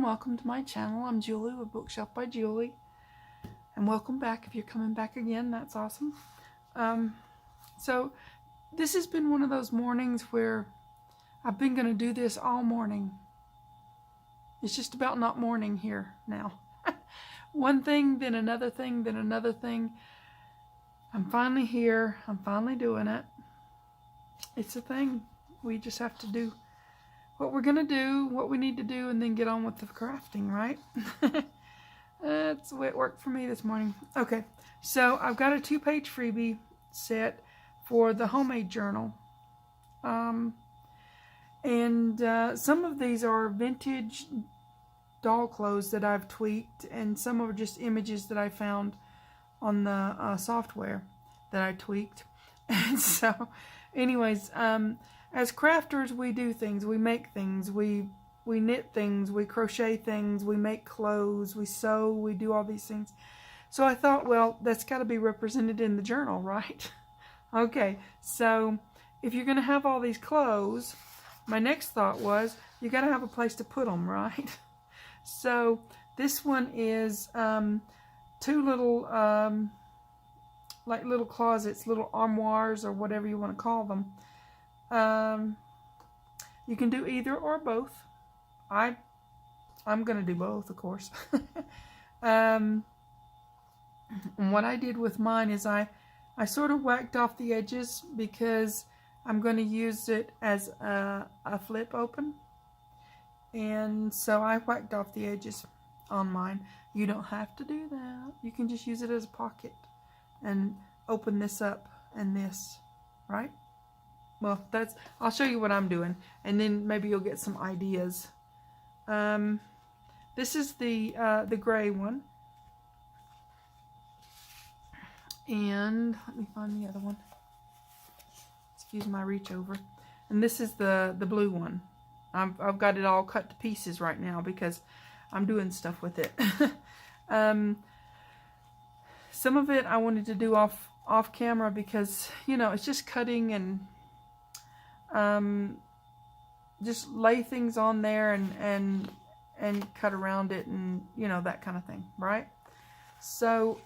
welcome to my channel. I'm Julie with Bookshelf by Julie. And welcome back. If you're coming back again, that's awesome. So this has been one of those mornings where I've been going to do this all morning. It's just about not morning here now. One thing, then another thing, then another thing. I'm finally here. I'm finally doing it. It's a thing. We just have to do what we're going to do, what we need to do, and then get on with the crafting, right? That's the way it worked for me this morning. Okay, so I've got a 2-page freebie set for the homemade journal. Some of these are vintage doll clothes that I've tweaked, and some are just images that I found on the software that I tweaked. And so, anyways, as crafters, we do things, we make things, we knit things, we crochet things, we make clothes, we sew, we do all these things. So I thought, well, that's got to be represented in the journal, right? Okay, so if you're going to have all these clothes, my next thought was, you got to have a place to put them, right? So this one is 2 little, like little closets, little armoires, or whatever you want to call them. You can do either or both. I'm going to do both, of course. And what I did with mine is I sort of whacked off the edges because I'm going to use it as a flip open. And so I whacked off the edges on mine. You don't have to do that. You can just use it as a pocket and open this up and this, right? Well, I'll show you what I'm doing, and then maybe you'll get some ideas. This is the gray one, and let me find the other one. Excuse my reach over. And this is the blue one. I've got it all cut to pieces right now because I'm doing stuff with it. Some of it I wanted to do off camera because, you know, it's just cutting and just lay things on there and cut around it, and you know, that kind of thing, right? So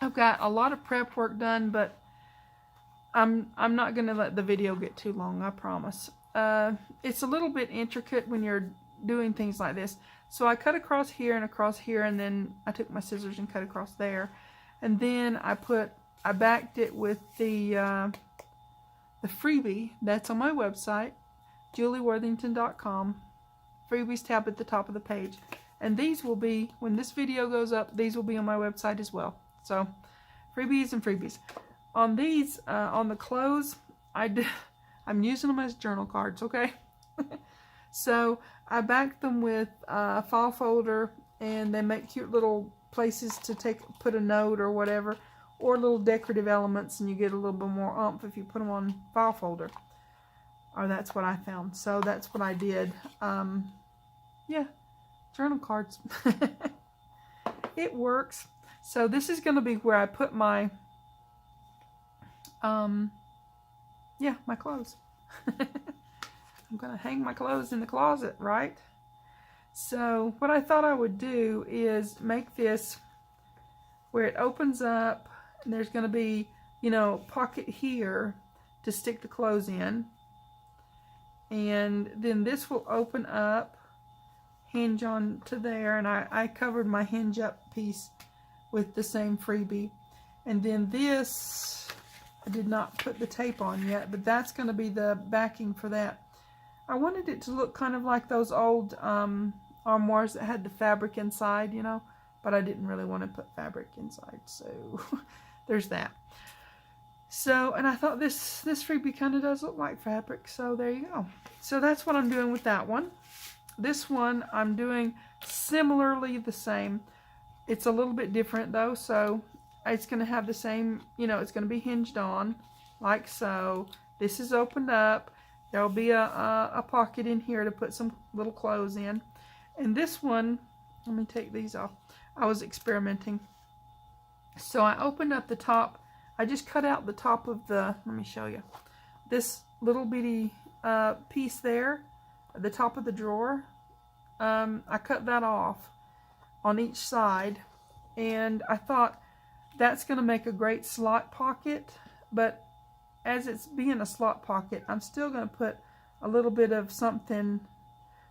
I've got a lot of prep work done, but I'm not going to let the video get too long, I promise. It's a little bit intricate when you're doing things like this. So I cut across here, and then I took my scissors and cut across there, and then I backed it with the freebie that's on my website, julieworthington.com. Freebies tab at the top of the page. And these will be, when this video goes up, these will be on my website as well. So, freebies and freebies. On these, on the clothes, I'm using them as journal cards, okay? So, I backed them with a file folder, and they make cute little places to put a note or whatever, or little decorative elements, and you get a little bit more oomph if you put them on file folder. Or that's what I found. So that's what I did. Yeah, journal cards. It works. So this is going to be where I put my, my clothes. I'm going to hang my clothes in the closet, right? So what I thought I would do is make this where it opens up, and there's going to be, you know, pocket here to stick the clothes in. And then this will open up, hinge on to there, and I covered my hinge up piece with the same freebie. And then this, I did not put the tape on yet, but that's going to be the backing for that. I wanted it to look kind of like those old armoires that had the fabric inside, you know, but I didn't really want to put fabric inside, so there's that. So, and I thought this freebie kind of does look like fabric, so there you go. So that's what I'm doing with that one. This one I'm doing similarly the same. It's a little bit different though, so it's going to have the same, you know, it's going to be hinged on, like so. This is opened up. There'll be a pocket in here to put some little clothes in. And this one, let me take these off. I was experimenting. So I opened up the top. I just cut out the top of the, let me show you. This little bitty piece there, at the top of the drawer, I cut that off on each side, and I thought that's going to make a great slot pocket, but as it's being a slot pocket, I'm still going to put a little bit of something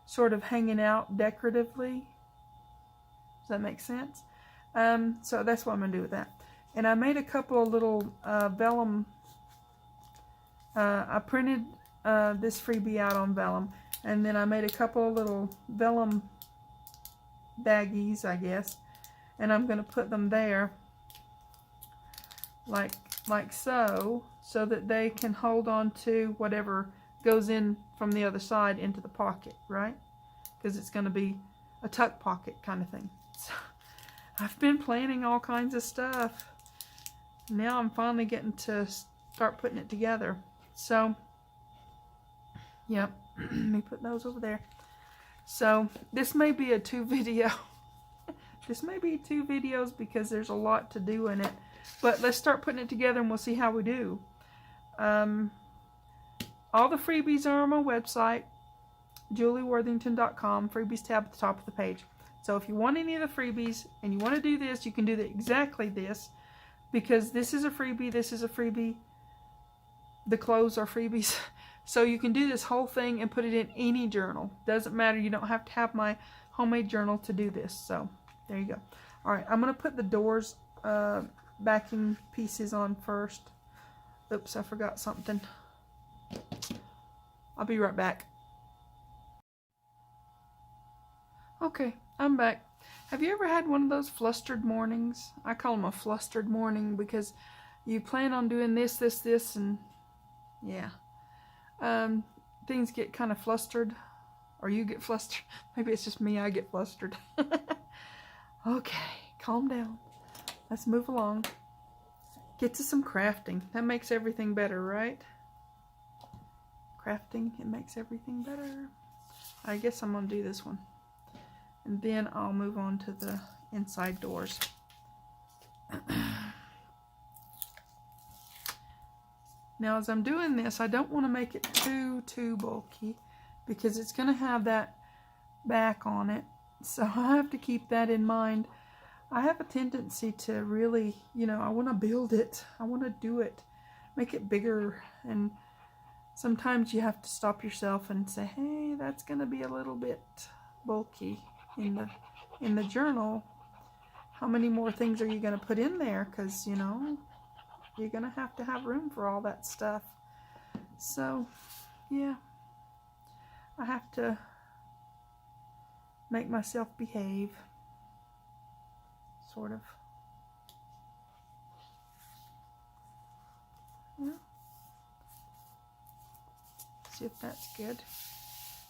sort of hanging out decoratively. Does that make sense? So that's what I'm going to do with that. And I made a couple of little vellum. I printed this freebie out on vellum, and then I made a couple of little vellum baggies, I guess, and I'm going to put them there like so that they can hold on to whatever goes in from the other side into the pocket, right? Because it's going to be a tuck pocket kind of thing. So I've been planning all kinds of stuff. Now I'm finally getting to start putting it together. So, yep, let me put those over there. So this may be a 2 video. This may be 2 videos because there's a lot to do in it. But let's start putting it together and we'll see how we do. All the freebies are on my website, julieworthington.com, freebies tab at the top of the page. So if you want any of the freebies and you want to do this, you can do exactly this, because this is a freebie, this is a freebie, the clothes are freebies. So you can do this whole thing and put it in any journal. Doesn't matter, you don't have to have my homemade journal to do this. So there you go. Alright, I'm going to put the doors backing pieces on first. Oops, I forgot something. I'll be right back. Okay, I'm back. Have you ever had one of those flustered mornings? I call them a flustered morning because you plan on doing this, and yeah. Things get kind of flustered, or you get flustered. Maybe it's just me, I get flustered. Okay, calm down. Let's move along. Get to some crafting. That makes everything better, right? Crafting, it makes everything better. I guess I'm going to do this one. And then I'll move on to the inside doors. Now as I'm doing this, I don't want to make it too bulky because it's going to have that back on it. So I have to keep that in mind. I have a tendency to really, I want to build it. I want to do it. Make it bigger. And sometimes you have to stop yourself and say, hey, that's going to be a little bit bulky in the journal. How many more things are you going to put in there? Because, you're going to have room for all that stuff. So, yeah. I have to make myself behave. Sort of. Yeah. See if that's good.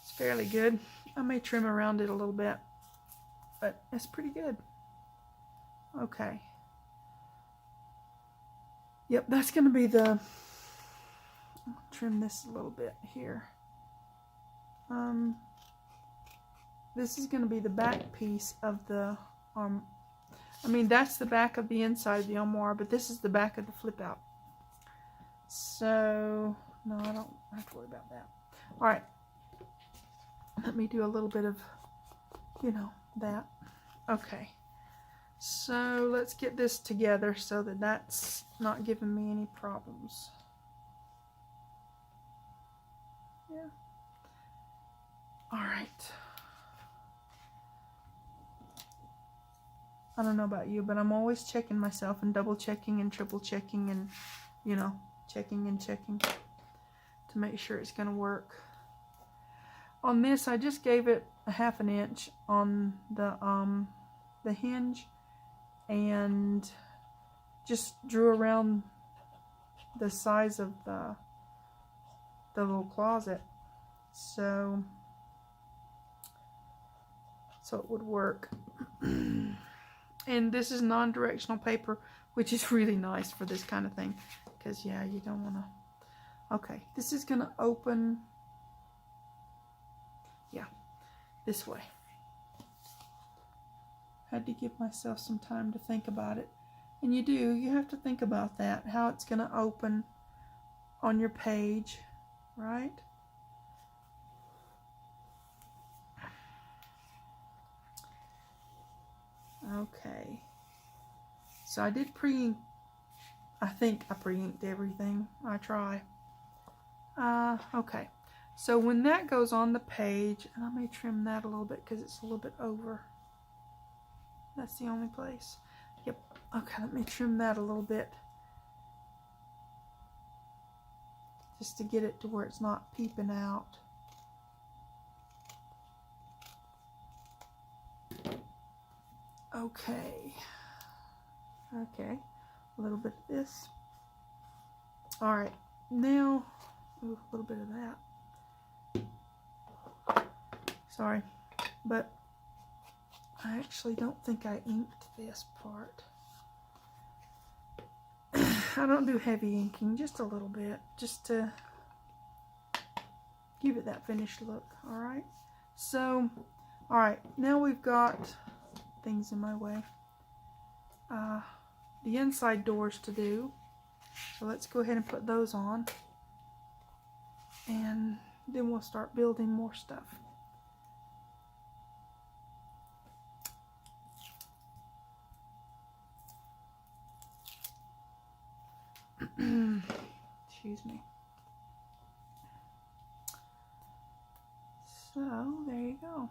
It's fairly good. I may trim around it a little bit, but it's pretty good. Okay. Yep, that's going to be the... I'll trim this a little bit here. This is going to be the back piece of the that's the back of the inside of the armoire, but this is the back of the flip out. So, no, I don't have to worry about that. Alright. Let me do a little bit of, that. Okay. So, let's get this together so that that's not giving me any problems. Yeah. Alright. I don't know about you, but I'm always checking myself and double checking and triple checking and, checking and checking to make sure it's going to work. On this, I just gave it a 1/2 inch on the hinge and just drew around the size of the little closet so it would work. And this is non-directional paper, which is really nice for this kind of thing. Because, yeah, you don't want to... Okay, this is going to open... Yeah, this way. Had to give myself some time to think about it. And you do. You have to think about that. How it's going to open on your page, right? Okay. So I did pre-ink. I think I pre-inked everything. I try. Okay. So when that goes on the page, and I may trim that a little bit because it's a little bit over. That's the only place. Yep. Okay, let me trim that a little bit. Just to get it to where it's not peeping out. Okay. Okay. A little bit of this. Alright. Now, ooh, a little bit of that. Sorry. But I actually don't think I inked this part. I don't do heavy inking, just a little bit, just to give it that finished look. Alright, so, alright, now we've got things in my way. The inside doors to do, so let's go ahead and put those on, and then we'll start building more stuff. Excuse me. So, there you go.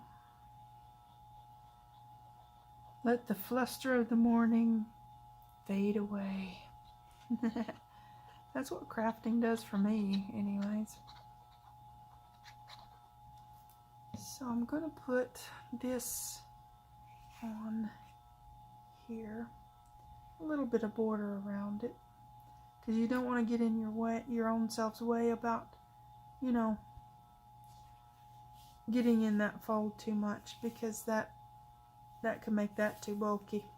Let the fluster of the morning fade away. That's what crafting does for me, anyways. So I'm going to put this on here. A little bit of border around it. Because you don't want to get in your own self's way about, you know, getting in that fold too much, because that could make that too bulky.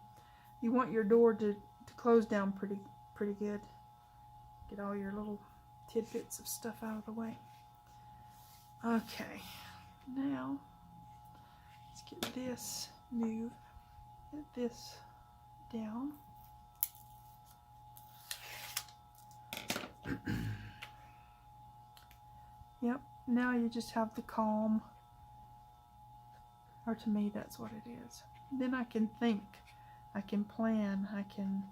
You want your door to close down pretty good. Get all your little tidbits of stuff out of the way. Okay, now let's get this moved. Get this down. Yep, now you just have the calm. Or to me, that's what it is. Then I can think, I can plan, I can,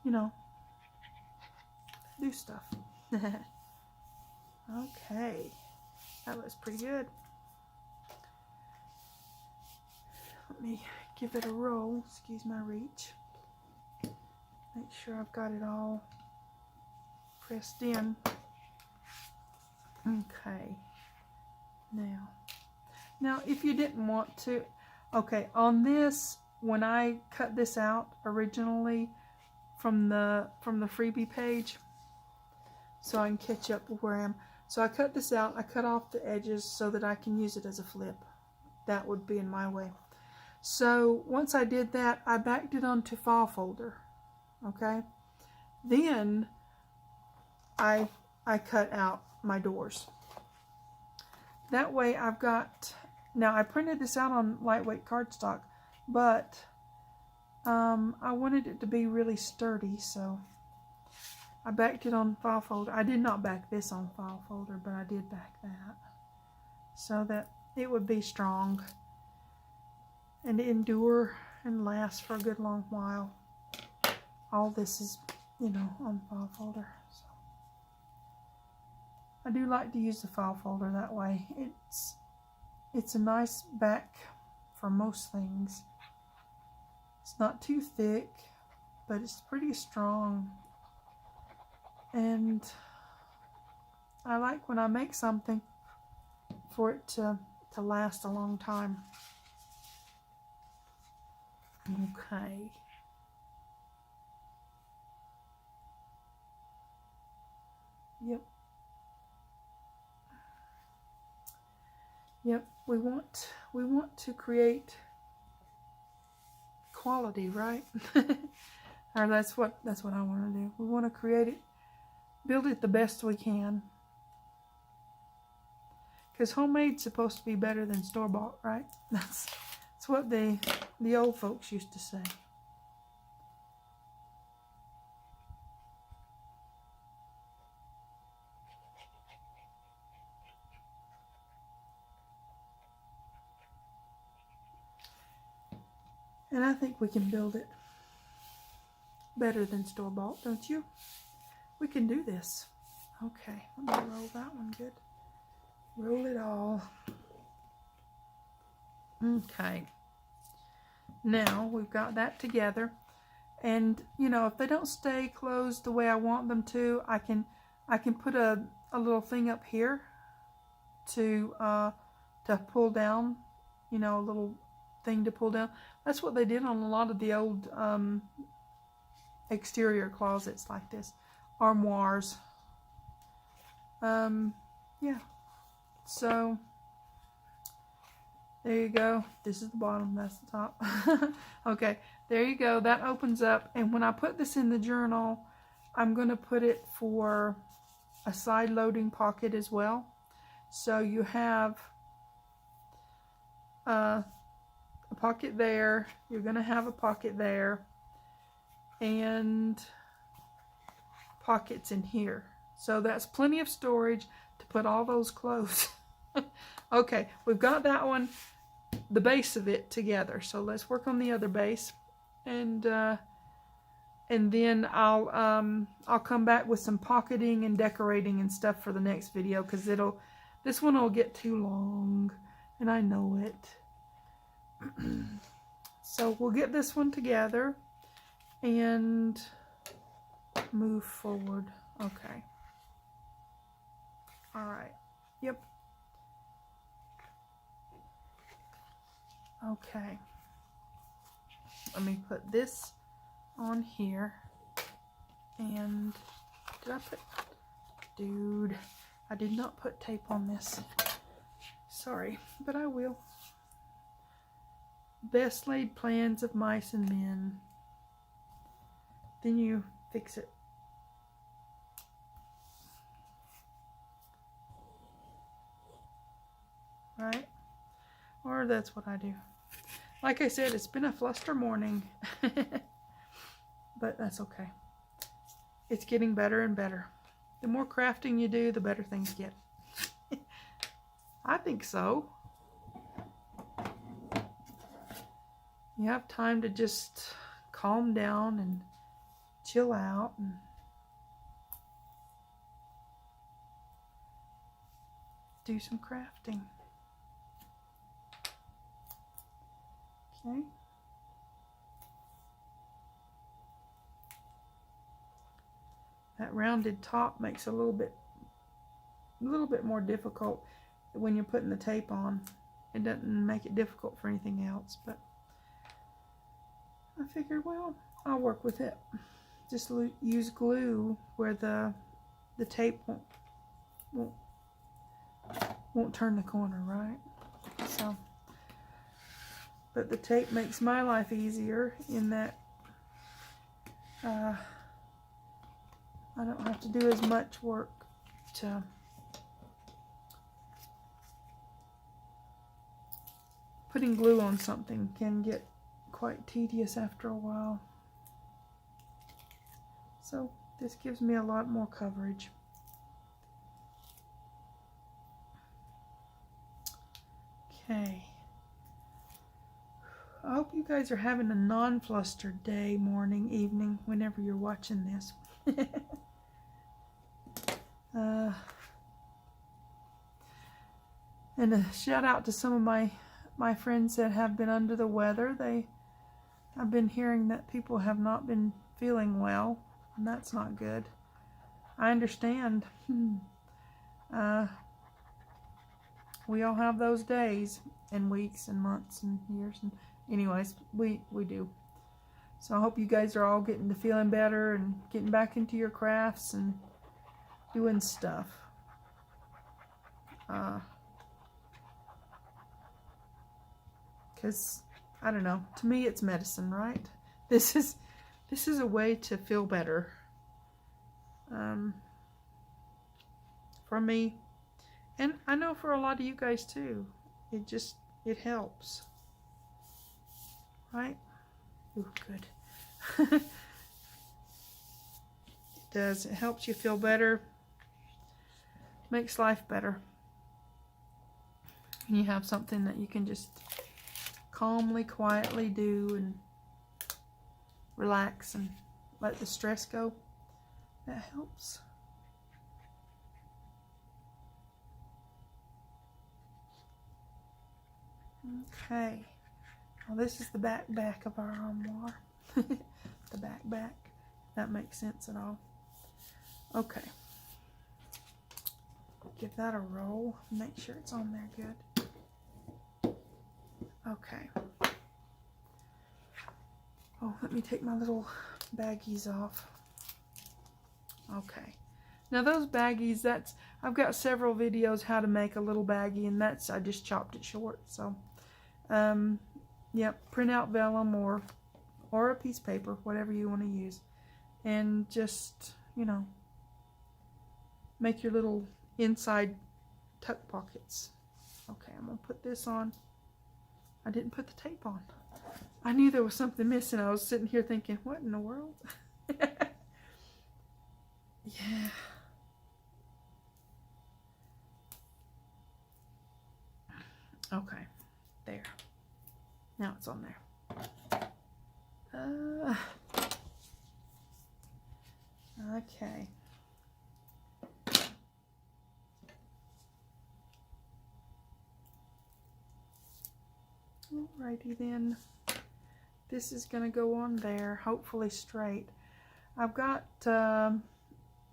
you know, do stuff. Okay, that looks pretty good. Let me give it a roll, excuse my reach. Make sure I've got it all pressed in. Okay, now if you didn't want to, okay, on this, when I cut this out originally from the freebie page, so I can catch up with where I am. So I cut this out, I cut off the edges so that I can use it as a flip. That would be in my way. So once I did that, I backed it onto file folder. Okay, then I cut out my doors. That way I've got, now I printed this out on lightweight cardstock, but I wanted it to be really sturdy, so I backed it on file folder. I did not back this on file folder, but I did back that so that it would be strong and endure and last for a good long while. All this is, you know, on file folder. So I do like to use the file folder that way. It's a nice back for most things. It's not too thick, but it's pretty strong. And I like when I make something for it to last a long time. Okay. Yep. Yep, we want to create quality, right? Or that's what I want to do. We want to create it, build it the best we can. Because homemade's supposed to be better than store-bought, right? That's what the old folks used to say. And I think we can build it better than store-bought, don't you? We can do this. Okay, let me roll that one good. Roll it all. Okay. Now we've got that together. And, you know, if they don't stay closed the way I want them to, I can put a little thing up here to pull down, you know, a little thing to pull down. That's what they did on a lot of the old exterior closets like this, armoires. Yeah. So there you go. This is the bottom, that's the top. Okay, there you go. That opens up, and when I put this in the journal, I'm going to put it for a side loading pocket as well. So you have a pocket there, you're going to have a pocket there, and pockets in here. So that's plenty of storage to put all those clothes. Okay, we've got that one, the base of it together. So let's work on the other base, and then I'll come back with some pocketing and decorating and stuff for the next video, because this one will get too long, and I know it. So we'll get this one together and move forward. Okay. All right. Yep. Okay. Let me put this on here. And did I put... Dude, I did not put tape on this. Sorry, but I will. Best laid plans of mice and men. Then you fix it. Right? Or that's what I do. Like I said, it's been a fluster morning. But that's okay. It's getting better and better. The more crafting you do, the better things get. I think so. You have time to just calm down and chill out and do some crafting. Okay. That rounded top makes it a little bit more difficult when you're putting the tape on. It doesn't make it difficult for anything else, but I figured, well, I'll work with it. Just use glue where the tape won't turn the corner, right? So, but the tape makes my life easier in that I don't have to do as much work to putting glue on something can get quite tedious after a while. So this gives me a lot more coverage. Okay. I hope you guys are having a non-flustered day, morning, evening, whenever you're watching this. And a shout out to some of my friends that have been under the weather. I've been hearing that people have not been feeling well, and that's not good. I understand. We all have those days and weeks and months and years, and anyways, we do. So I hope you guys are all getting to feeling better and getting back into your crafts and doing stuff. Because I don't know, to me it's medicine, right? This is a way to feel better. For me, and I know for a lot of you guys too. It helps, right? Ooh, good. It does. It helps you feel better. Makes life better. And you have something that you can just calmly, quietly do and relax and let the stress go. That helps. Okay. Well, this is the back of our armoire. The back. That makes sense at all. Okay. Give that a roll. Make sure it's on there good. Okay. Oh, let me take my little baggies off. Okay. Now those baggies, I've got several videos how to make a little baggie, and I just chopped it short. So, yep, print out vellum or a piece of paper, whatever you want to use, and just, you know, make your little inside tuck pockets. Okay, I'm gonna put this on. I didn't put the tape on. I knew there was something missing. I was sitting here thinking, what in the world? Yeah. Okay, there. Now it's on there. Okay. Alrighty then. This is going to go on there, hopefully straight. I've got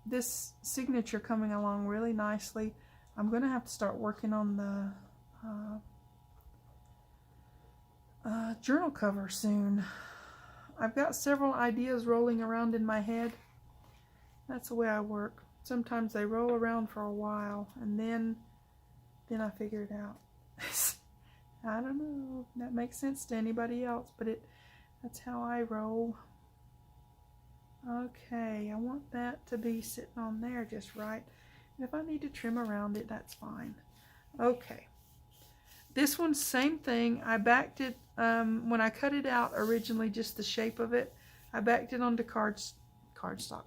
this signature coming along really nicely. I'm going to have to start working on the journal cover soon. I've got several ideas rolling around in my head. That's the way I work. Sometimes they roll around for a while, and then I figure it out. I don't know if that makes sense to anybody else, but that's how I roll. Okay, I want that to be sitting on there just right. And if I need to trim around it, that's fine. Okay. This one, same thing. I backed it, when I cut it out originally, just the shape of it, I backed it onto cardstock.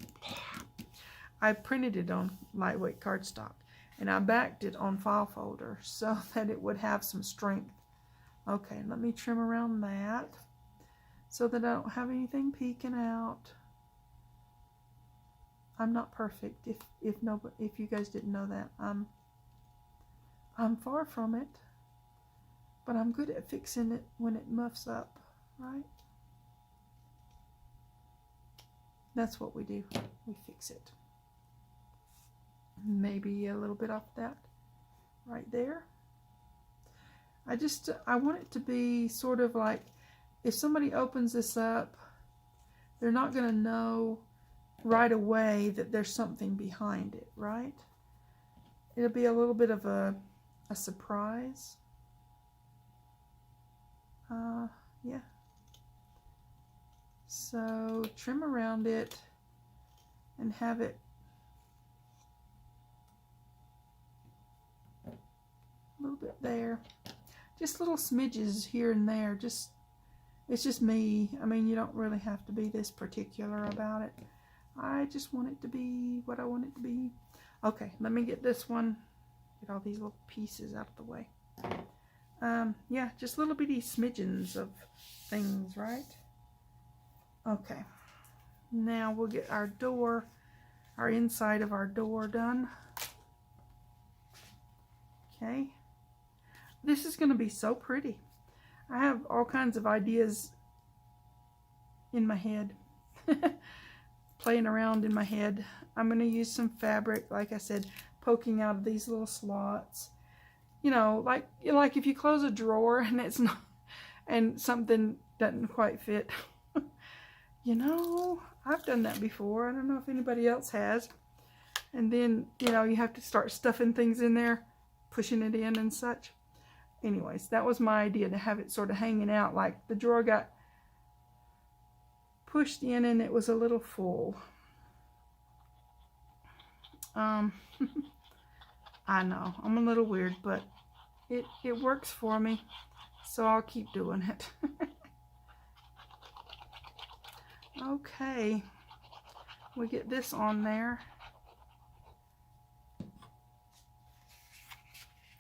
I printed it on lightweight cardstock, and I backed it on file folder so that it would have some strength. Okay, let me trim around that so that I don't have anything peeking out. I'm not perfect, if you guys didn't know that. I'm far from it, but I'm good at fixing it when it muffs up, right? That's what we do. We fix it. Maybe a little bit off that right there. I want it to be sort of like, if somebody opens this up, they're not going to know right away that there's something behind it, right? It'll be a little bit of a surprise. Yeah. So trim around it and have it a little bit there. Just little smidges here and there. It's just me. I mean, you don't really have to be this particular about it. I just want it to be what I want it to be. Okay, let me get this one. Get all these little pieces out of the way. Yeah, just little bitty smidgens of things, right? Okay. Now we'll get our door, our inside of our door done. Okay. This is going to be so pretty. I have all kinds of ideas in my head. Playing around in my head. I'm going to use some fabric, like I said, poking out of these little slots. You know, like if you close a drawer and it's not, and something doesn't quite fit. You know, I've done that before. I don't know if anybody else has. And then, you know, you have to start stuffing things in there, pushing it in and such. Anyways, that was my idea, to have it sort of hanging out, like the drawer got pushed in and it was a little full. I know, I'm a little weird, but it works for me, so I'll keep doing it. Okay, we get this on there.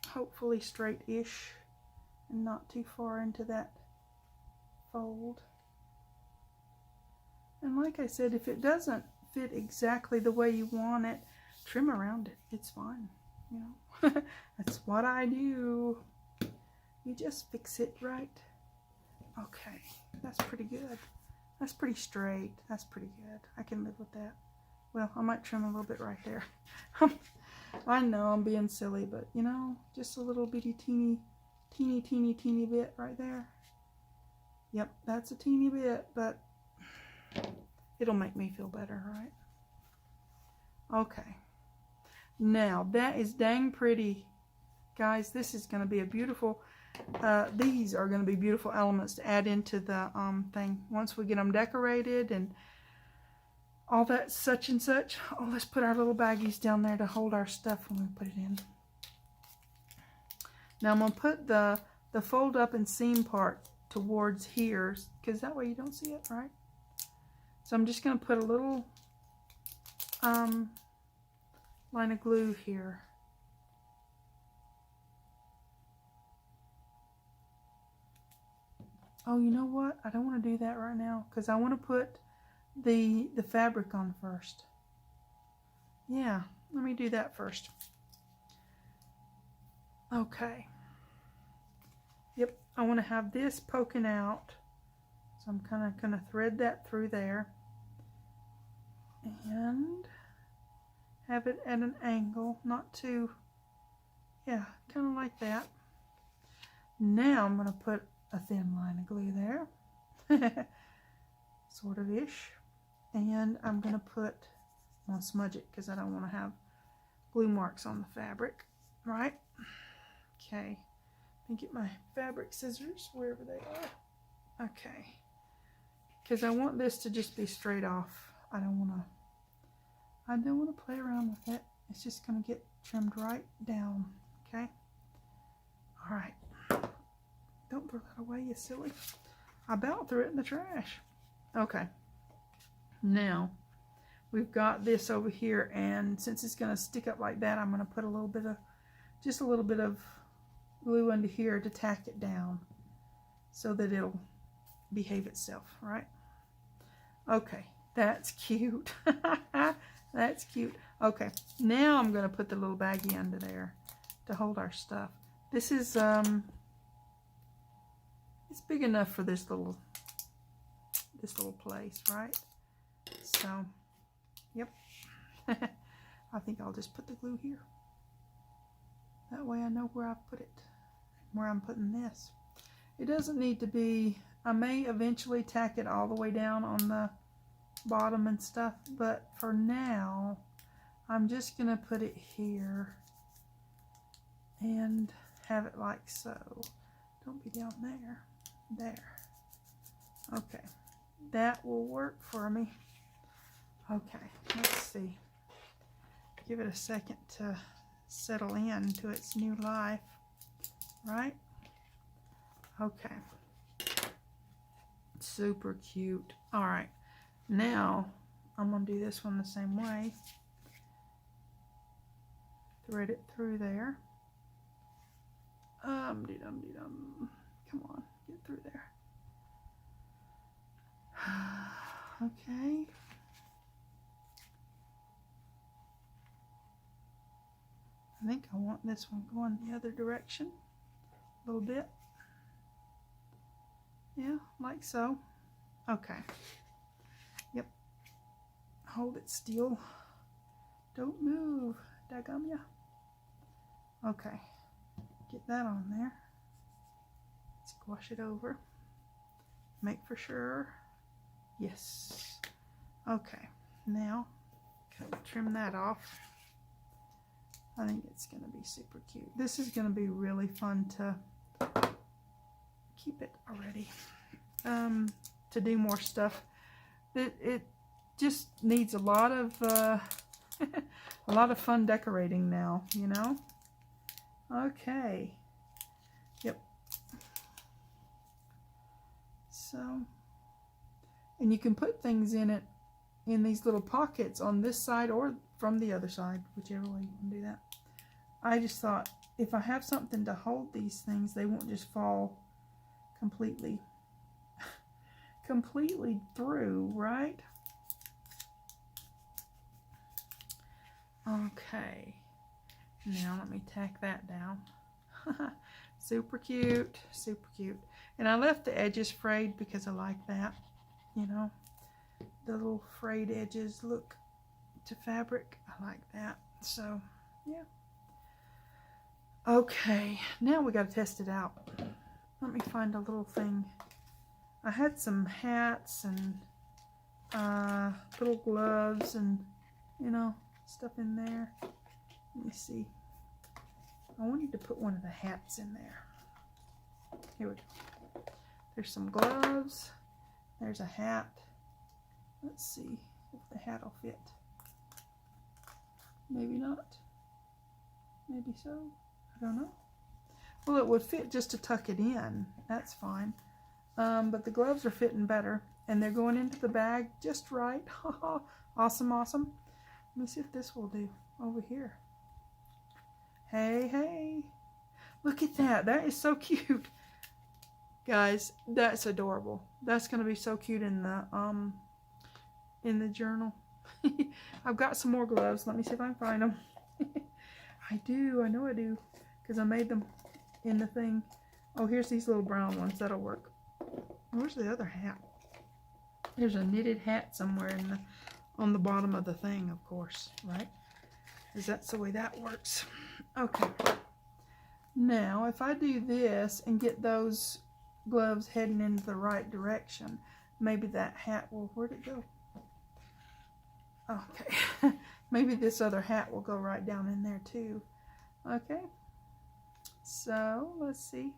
Hopefully straight-ish and not too far into that fold. And like I said, if it doesn't fit exactly the way you want it, trim around it. It's fine, you know. That's what I do. You just fix it right. Okay, that's pretty good. That's pretty straight. That's pretty good. I can live with that. Well, I might trim a little bit right there. I know I'm being silly, but you know, just a little bitty teeny bit right there. Yep, that's a teeny bit, but it'll make me feel better, right? Okay. Now, that is dang pretty. Guys, this is going to be a beautiful, these are going to be beautiful elements to add into the thing. Once we get them decorated and all that such and such. Oh, let's put our little baggies down there to hold our stuff when we put it in. Now, I'm going to put the fold up and seam part towards here, because that way you don't see it, right? So I'm just going to put a little line of glue here. Oh, you know what? I don't want to do that right now because I want to put the fabric on first. Yeah, let me do that first. Okay. Yep, I want to have this poking out. So I'm kind of going to thread that through there. And have it at an angle, not too, yeah, kind of like that. Now I'm going to put a thin line of glue there, sort of ish, and I'm going to smudge it because I don't want to have glue marks on the fabric, right? Okay, let me get my fabric scissors wherever they are. Okay, because I want this to just be straight off. I don't want to play around with it. It's just going to get trimmed right down. Okay, all right. Don't throw that away, you silly. I about threw it in the trash. Okay. Now, we've got this over here, and since it's going to stick up like that, I'm going to put just a little bit of glue under here to tack it down so that it'll behave itself, right? Okay, that's cute. That's cute. Okay, now I'm going to put the little baggie under there to hold our stuff. This is, it's big enough for this little place, right? So, yep. I think I'll just put the glue here. That way I know where I've put it, where I'm putting this. It doesn't need to be, I may eventually tack it all the way down on the bottom and stuff, but for now, I'm just going to put it here and have it like so. Don't be down there. There. Okay, that will work for me. Okay, let's see. Give it a second to settle into its new life, right? Okay. Super cute. All right, now I'm going to do this one the same way. Thread it through there. Come on. Get through there. Okay. I think I want this one going the other direction a little bit. Yeah, like so. Okay. Yep. Hold it still. Don't move. Daggum ya. Okay. Get that on there. Squash it over. Make for sure. Yes. Okay. Now, kind of trim that off. I think it's going to be super cute. This is going to be really fun to keep it already. To do more stuff. It just needs a lot of a lot of fun decorating now, you know. Okay. Yep. So, and you can put things in it in these little pockets on this side or from the other side, whichever way you want to do that. I just thought if I have something to hold these things, they won't just fall completely completely through, right? Okay, now let me tack that down. Super cute, super cute. And I left the edges frayed because I like that, you know, the little frayed edges look to fabric. I like that. So yeah. Okay, now we got to test it out. Let me find a little thing. I had some hats and little gloves and, you know, stuff in there. Let me see. I wanted to put one of the hats in there. Here we go. There's some gloves. There's a hat. Let's see if the hat will fit. Maybe not. Maybe so. I don't know. Well, it would fit just to tuck it in. That's fine. But the gloves are fitting better. And they're going into the bag just right. Awesome, awesome. Let me see if this will do over here. Hey, hey. Look at that. That is so cute. Guys, that's adorable. That's going to be so cute in the journal. I've got some more gloves. Let me see if I can find them. I do. I know I do. Because I made them in the thing. Oh, here's these little brown ones. That'll work. Where's the other hat? There's a knitted hat somewhere on the bottom of the thing, of course, right? Because that's the way that works. Okay. Now, if I do this and get those gloves heading into the right direction, maybe that hat will... Where'd it go? Okay. Maybe this other hat will go right down in there too. Okay. So, let's see.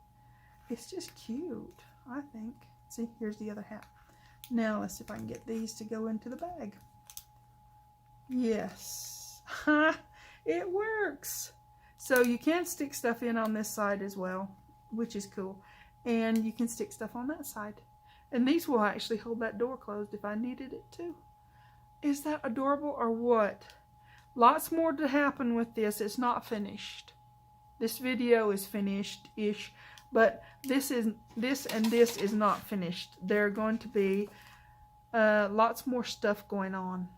It's just cute, I think. See, here's the other hat. Now, let's see if I can get these to go into the bag. Yes. It works. So, you can stick stuff in on this side as well, which is cool. And you can stick stuff on that side. And these will actually hold that door closed if I needed it to. Is that adorable or what? Lots more to happen with this. It's not finished. This video is finished-ish, but this and this is not finished. There are going to be lots more stuff going on.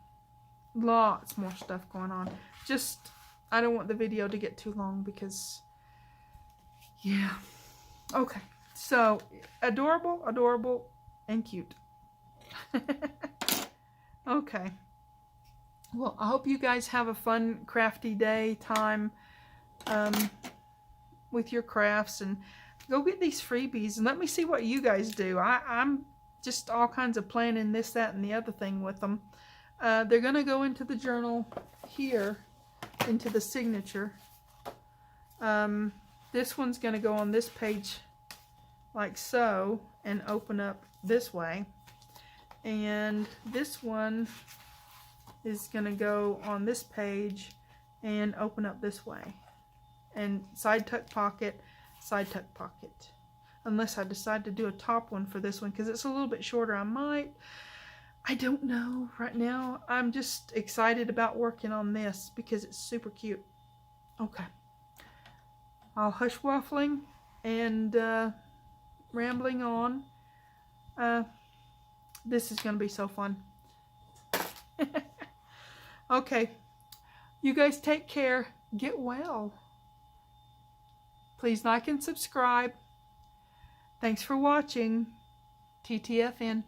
Lots more stuff going on. Just, I don't want the video to get too long because, yeah. Okay, so adorable, adorable, and cute. Okay. Well, I hope you guys have a fun, crafty day time with your crafts, and go get these freebies and let me see what you guys do. I'm just all kinds of planning this, that, and the other thing with them. They're going to go into the journal here, into the signature. This one's going to go on this page like so and open up this way. And this one is going to go on this page and open up this way. And side tuck pocket, side tuck pocket. Unless I decide to do a top one for this one because it's a little bit shorter. I might. I don't know right now. I'm just excited about working on this because it's super cute. Okay. I'll hush waffling and rambling on. This is going to be so fun. Okay. You guys take care. Get well. Please like and subscribe. Thanks for watching. TTFN.